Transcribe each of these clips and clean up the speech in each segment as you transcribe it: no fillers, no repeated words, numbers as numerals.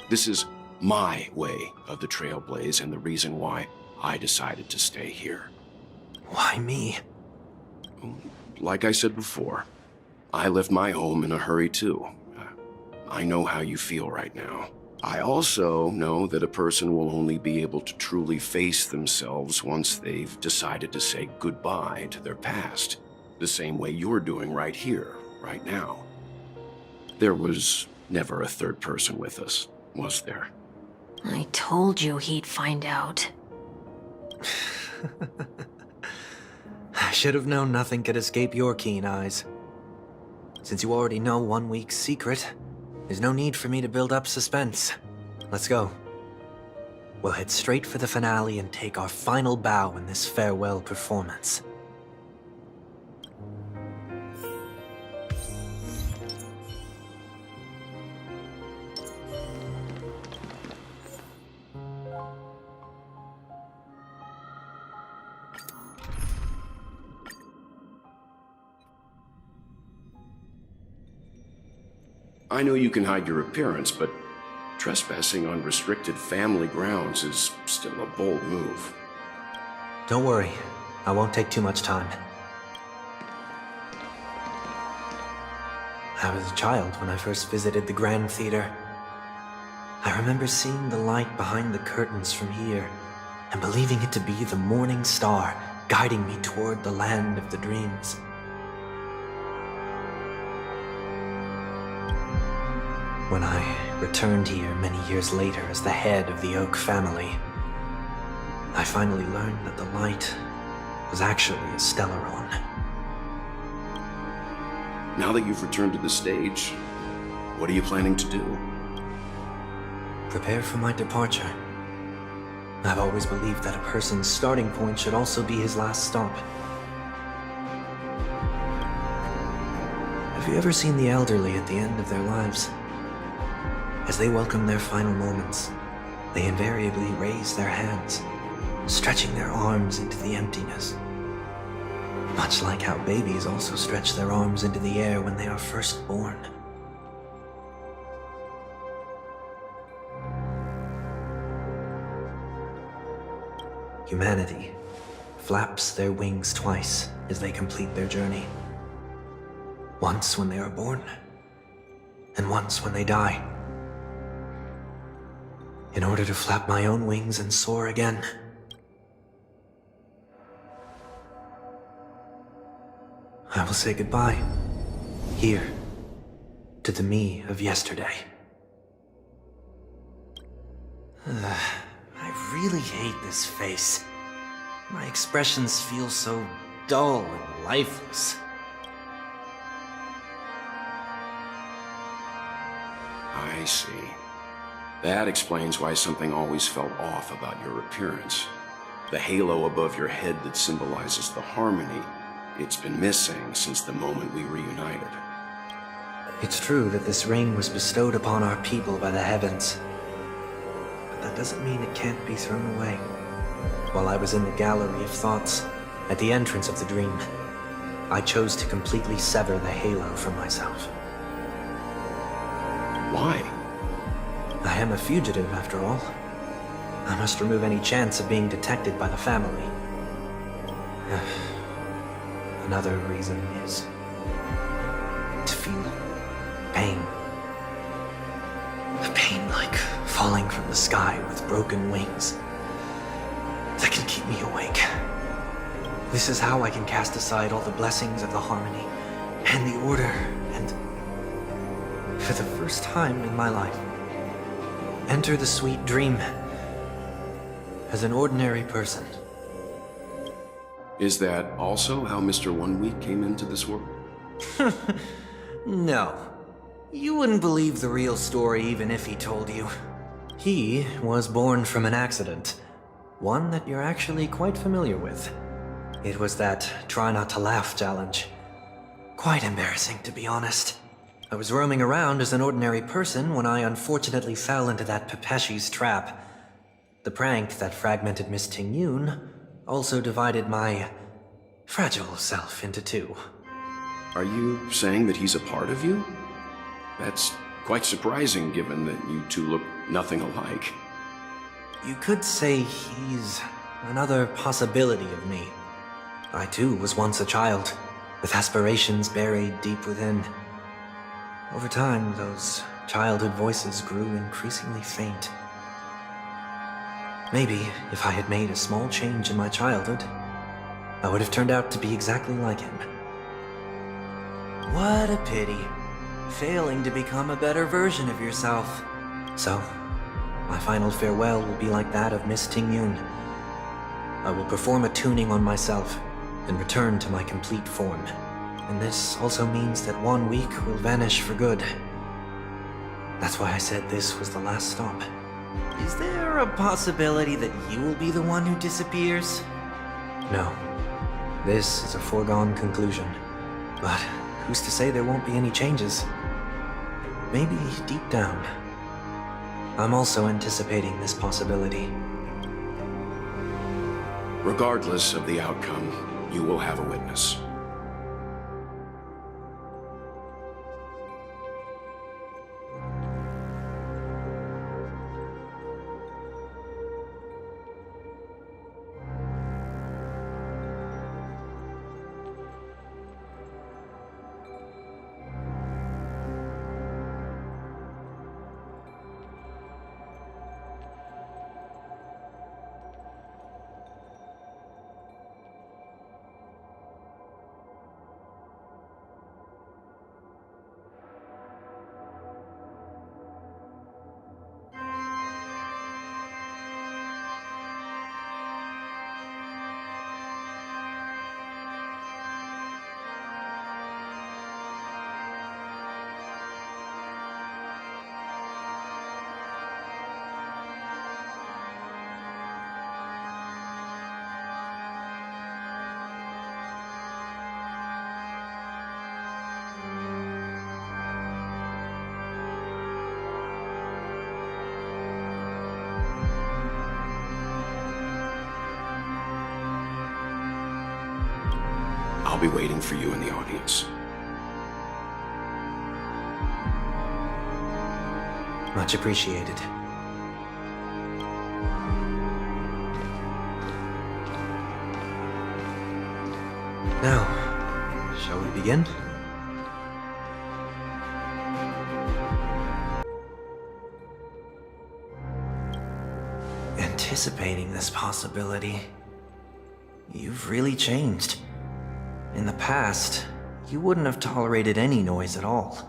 This is my way of the Trailblaze and the reason why I decided to stay here. Why me? Like I said before, I left my home in a hurry too. I know how you feel right now. I also know that a person will only be able to truly face themselves once they've decided to say goodbye to their past, the same way you're doing right here, right now. There was never a third person with us, was there? I told you he'd find out. I should have known nothing could escape your keen eyes. Since you already know 1 week's secret, there's no need for me to build up suspense. Let's go. We'll head straight for the finale and take our final bow in this farewell performance. I know you can hide your appearance, but trespassing on restricted family grounds is still a bold move. Don't worry, I won't take too much time. I was a child when I first visited the Grand Theater. I remember seeing the light behind the curtains from here, and believing it to be the morning star guiding me toward the land of the dreams. When I returned here many years later as the head of the Oak family, I finally learned that the light was actually a Stellaron. Now that you've returned to the stage, what are you planning to do? Prepare for my departure. I've always believed that a person's starting point should also be his last stop. Have you ever seen the elderly at the end of their lives? As they welcome their final moments, they invariably raise their hands, stretching their arms into the emptiness. Much like how babies also stretch their arms into the air when they are first born. Humanity flaps their wings twice as they complete their journey. Once when they are born, and once when they die. In order to flap my own wings and soar again. I will say goodbye, here, to the me of yesterday. I really hate this face. My expressions feel so dull and lifeless. I see. That explains why something always felt off about your appearance. The halo above your head that symbolizes the harmony, it's been missing since the moment we reunited. It's true that this ring was bestowed upon our people by the heavens. But that doesn't mean it can't be thrown away. While I was in the gallery of thoughts, at the entrance of the dream, I chose to completely sever the halo from myself. Why? I am a fugitive, after all. I must remove any chance of being detected by the family. Another reason is to feel pain. A pain like falling from the sky with broken wings that can keep me awake. This is how I can cast aside all the blessings of the harmony and the order and, for the first time in my life, enter the sweet dream as an ordinary person. Is that also how Mr. 1 Week came into this world? No. You wouldn't believe the real story even if he told you. He was born from an accident. One that you're actually quite familiar with. It was that try not to laugh challenge. Quite embarrassing, to be honest. I was roaming around as an ordinary person when I unfortunately fell into that Pepeshi's trap. The prank that fragmented Miss Ting-Yun also divided my fragile self into two. Are you saying that he's a part of you? That's quite surprising given that you two look nothing alike. You could say he's another possibility of me. I too was once a child, with aspirations buried deep within. Over time, those childhood voices grew increasingly faint. Maybe if I had made a small change in my childhood, I would have turned out to be exactly like him. What a pity. Failing to become a better version of yourself. So, my final farewell will be like that of Miss Ting-Yun. I will perform a tuning on myself and return to my complete form. And this also means that 1 week will vanish for good. That's why I said this was the last stop. Is there a possibility that you will be the one who disappears? No. This is a foregone conclusion. But who's to say there won't be any changes? Maybe deep down, I'm also anticipating this possibility. Regardless of the outcome, you will have a witness. I'll be waiting for you in the audience. Much appreciated. Now, shall we begin? Anticipating this possibility, you've really changed. In the past, you wouldn't have tolerated any noise at all.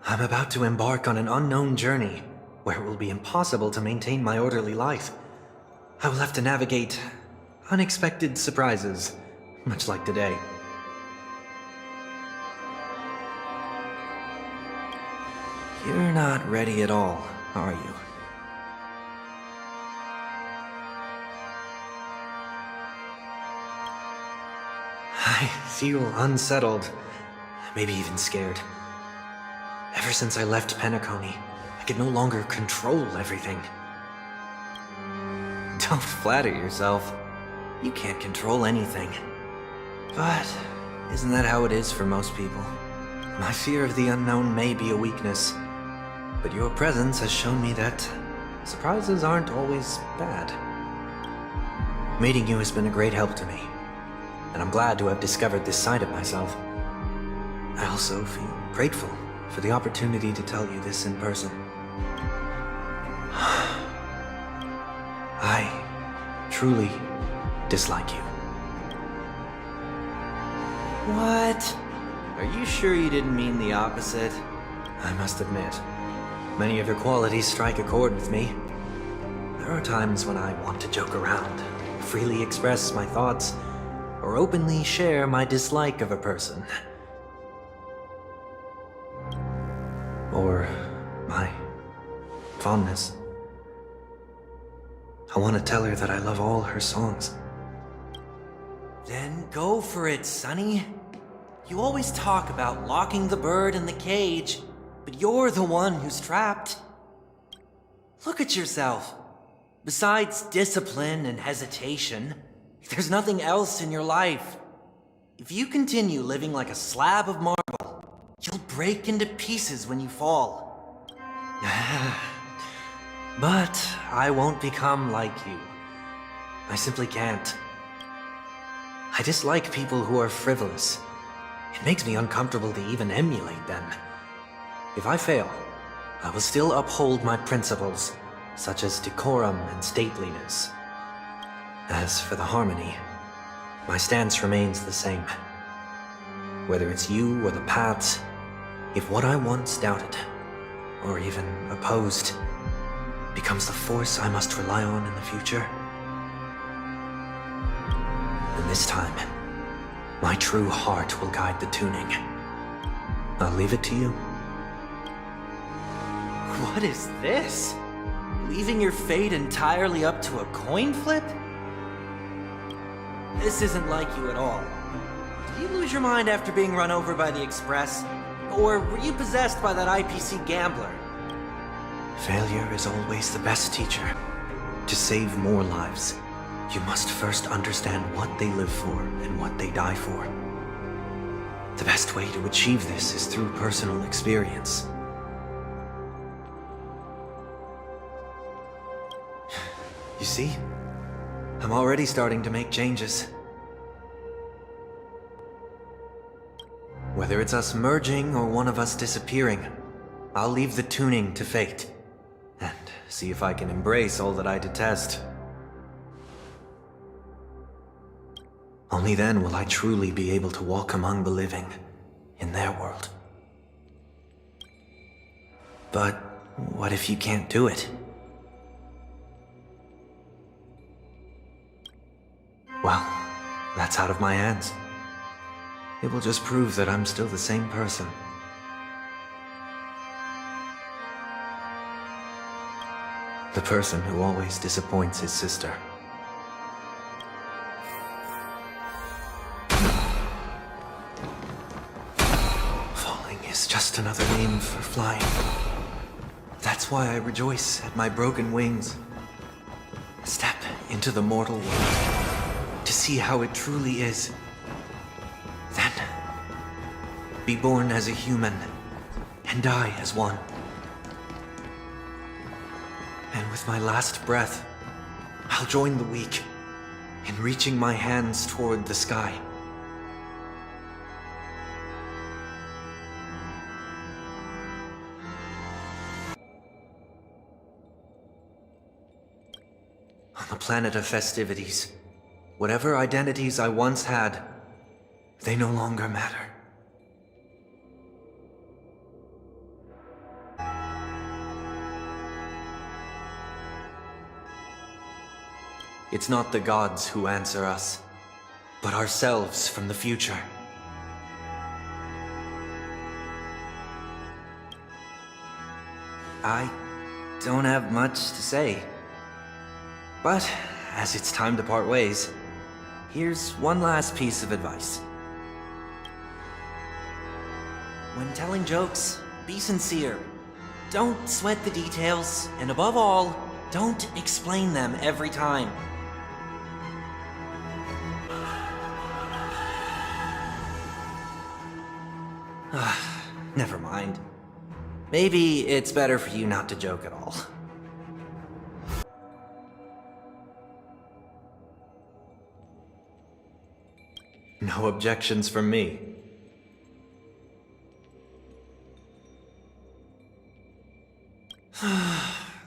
I'm about to embark on an unknown journey, where it will be impossible to maintain my orderly life. I will have to navigate unexpected surprises, much like today. You're not ready at all, are you? I feel unsettled, maybe even scared. Ever since I left Penacony, I could no longer control everything. Don't flatter yourself. You can't control anything. But isn't that how it is for most people? My fear of the unknown may be a weakness, but your presence has shown me that surprises aren't always bad. Meeting you has been a great help to me, and I'm glad to have discovered this side of myself. I also feel grateful for the opportunity to tell you this in person. I truly dislike you. What? Are you sure you didn't mean the opposite? I must admit, many of your qualities strike a chord with me. There are times when I want to joke around, freely express my thoughts, or openly share my dislike of a person. Or my fondness. I want to tell her that I love all her songs. Then go for it, Sonny. You always talk about locking the bird in the cage, but you're the one who's trapped. Look at yourself. Besides discipline and hesitation, there's nothing else in your life. If you continue living like a slab of marble, You'll break into pieces when you fall. But I won't become like you. I simply can't. I dislike people who are frivolous. It makes me uncomfortable to even emulate them. If I fail, I will still uphold my principles, such as decorum and stateliness. As for the harmony, my stance remains the same. Whether it's you or the paths, if what I once doubted, or even opposed, becomes the force I must rely on in the future, then this time, my true heart will guide the tuning. I'll leave it to you. What is this? Leaving your fate entirely up to a coin flip? This isn't like you at all. Did you lose your mind after being run over by the Express? Or were you possessed by that IPC gambler? Failure is always the best teacher. To save more lives, you must first understand what they live for and what they die for. The best way to achieve this is through personal experience. You see? I'm already starting to make changes. Whether it's us merging or one of us disappearing, I'll leave the tuning to fate, and see if I can embrace all that I detest. Only then will I truly be able to walk among the living, in their world. But what if you can't do it? Well, that's out of my hands. It will just prove that I'm still the same person. The person who always disappoints his sister. Falling is just another name for flying. That's why I rejoice at my broken wings. Step into the mortal world to see how it truly is. Then, be born as a human and die as one. And with my last breath, I'll join the weak in reaching my hands toward the sky. On the planet of festivities, whatever identities I once had, they no longer matter. It's not the gods who answer us, but ourselves from the future. I don't have much to say. But, as it's time to part ways, here's one last piece of advice. When telling jokes, be sincere. Don't sweat the details, and above all, don't explain them every time. Never mind. Maybe it's better for you not to joke at all. No objections from me.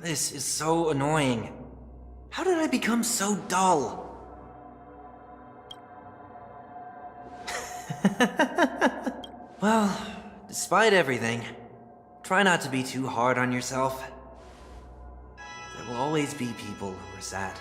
This is so annoying. How did I become so dull? Well, despite everything, try not to be too hard on yourself. There will always be people who are sad.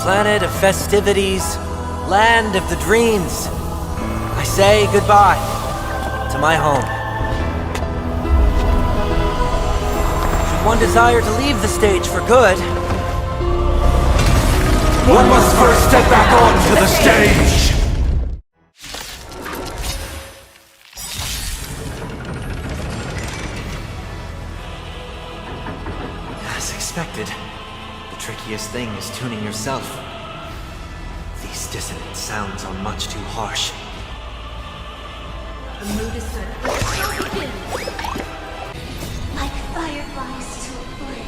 Planet of festivities, land of the dreams. I say goodbye to my home. Should one desire to leave the stage for good, one must first step back onto the stage! riskiest thing is tuning yourself. These dissonant sounds are much too harsh. The mood is set. The show begins! Like fireflies to a flame.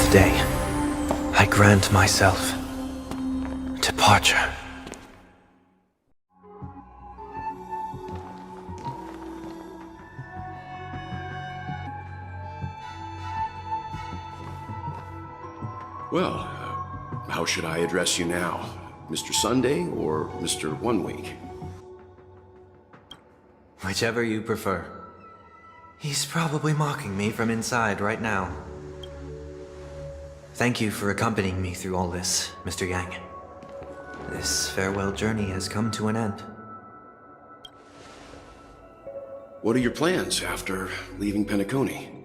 Day, I grant myself departure. Well, how should I address you now? Mr. Sunday or Mr. One Week? Whichever you prefer. He's probably mocking me from inside right now. Thank you for accompanying me through all this, Mr. Yang. This farewell journey has come to an end. What are your plans after leaving Penacony?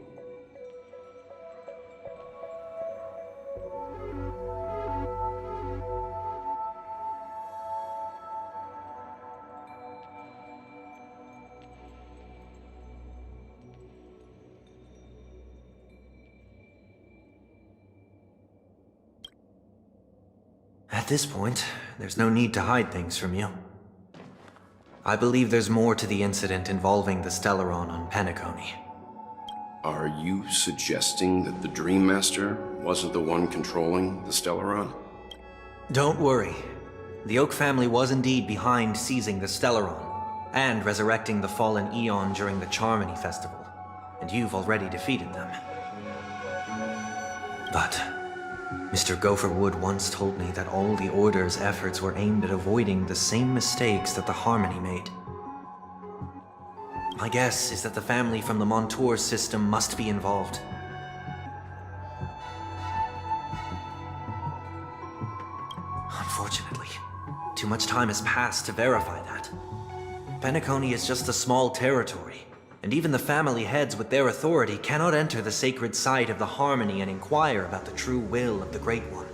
At this point, there's no need to hide things from you. I believe there's more to the incident involving the Stellaron on Penacony. Are you suggesting that the Dream Master wasn't the one controlling the Stellaron? Don't worry. The Oak family was indeed behind seizing the Stellaron and resurrecting the fallen Eon during the Charmony Festival, and you've already defeated them. But Mr. Gopherwood once told me that all the Order's efforts were aimed at avoiding the same mistakes that the Harmony made. My guess is that the family from the Montour system must be involved. Unfortunately, too much time has passed to verify that. Penacony is just a small territory, and even the family heads with their authority cannot enter the sacred site of the Harmony and inquire about the true will of the Great One.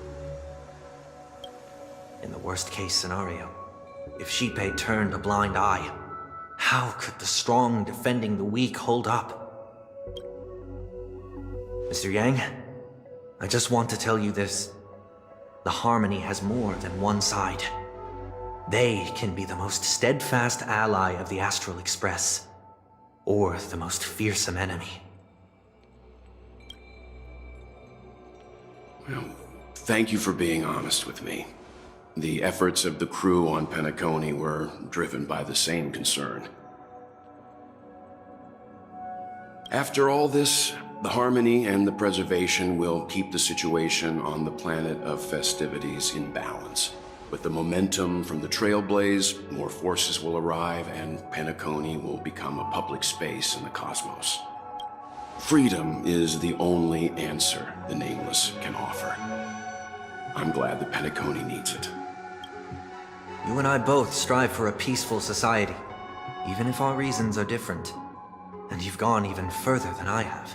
In the worst-case scenario, if Sheepei turned a blind eye, how could the strong defending the weak hold up? Mr. Yang, I just want to tell you this. The Harmony has more than one side. They can be the most steadfast ally of the Astral Express, or the most fearsome enemy. Well, thank you for being honest with me. The efforts of the crew on Penacony were driven by the same concern. After all this, the Harmony and the Preservation will keep the situation on the planet of festivities in balance. With the momentum from the Trailblaze, more forces will arrive and Penacony will become a public space in the cosmos. Freedom is the only answer the Nameless can offer. I'm glad that Penacony needs it. You and I both strive for a peaceful society, even if our reasons are different. And you've gone even further than I have.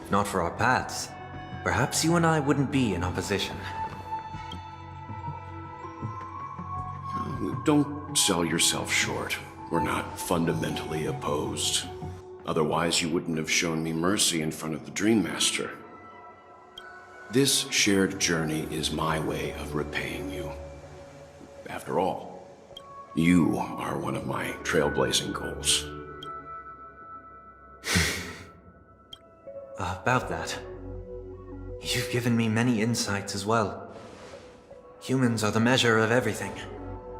If not for our paths, perhaps you and I wouldn't be in opposition. Don't sell yourself short. We're not fundamentally opposed. Otherwise, you wouldn't have shown me mercy in front of the Dream Master. This shared journey is my way of repaying you. After all, you are one of my trailblazing goals. About that, you've given me many insights as well. Humans are the measure of everything,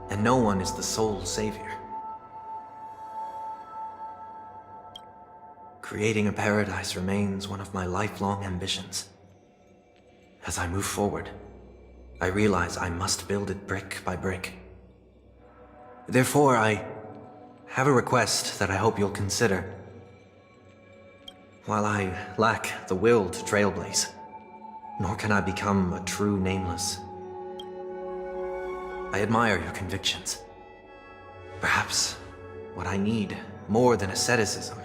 and no one is the sole savior. Creating a paradise remains one of my lifelong ambitions. As I move forward, I realize I must build it brick by brick. Therefore, I have a request that I hope you'll consider. While I lack the will to trailblaze, nor can I become a true nameless, I admire your convictions. Perhaps what I need, more than asceticism,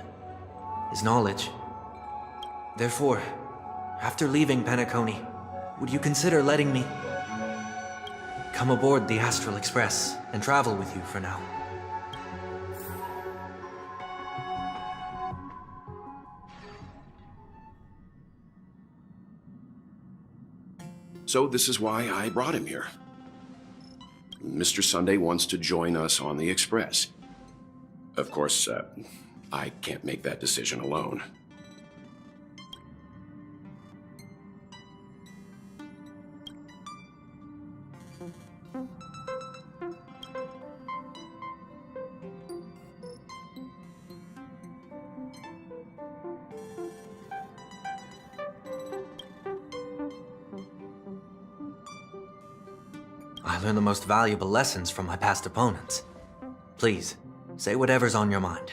is knowledge. Therefore, after leaving Penacony, would you consider letting me come aboard the Astral Express and travel with you for now? So this is why I brought him here. Mr. Sunday wants to join us on the Express. Of course, I can't make that decision alone. I learned the most valuable lessons from my past opponents. Please, say whatever's on your mind.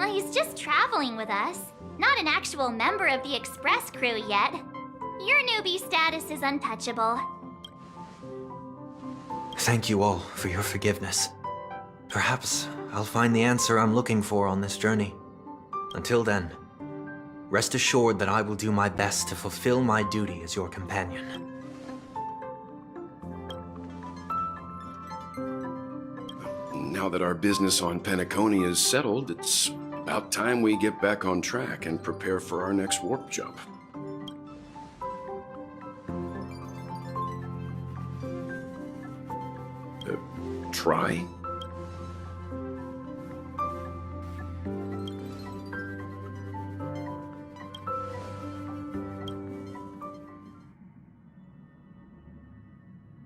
He's just traveling with us, not an actual member of the Express crew yet. Your newbie status is untouchable. Thank you all for your forgiveness. Perhaps I'll find the answer I'm looking for on this journey. Until then, rest assured that I will do my best to fulfill my duty as your companion. Now that our business on Penacony is settled, it's about time we get back on track and prepare for our next warp jump. Try?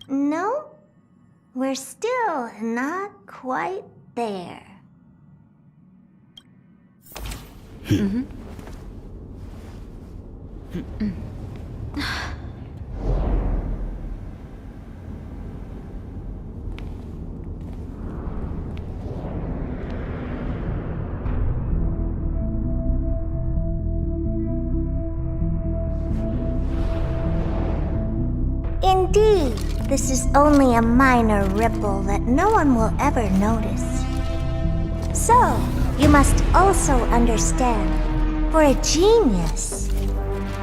No, we're still not quite there. Indeed, this is only a minor ripple that no one will ever notice. So, you must also understand, for a genius,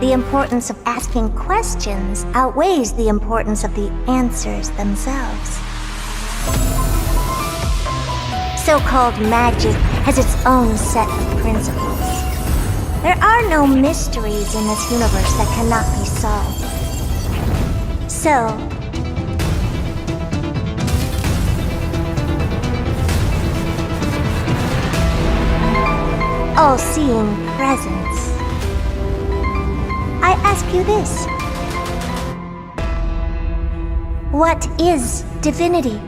the importance of asking questions outweighs the importance of the answers themselves. So-called magic has its own set of principles. There are no mysteries in this universe that cannot be solved. So, all-seeing presence, I ask you this. What is divinity?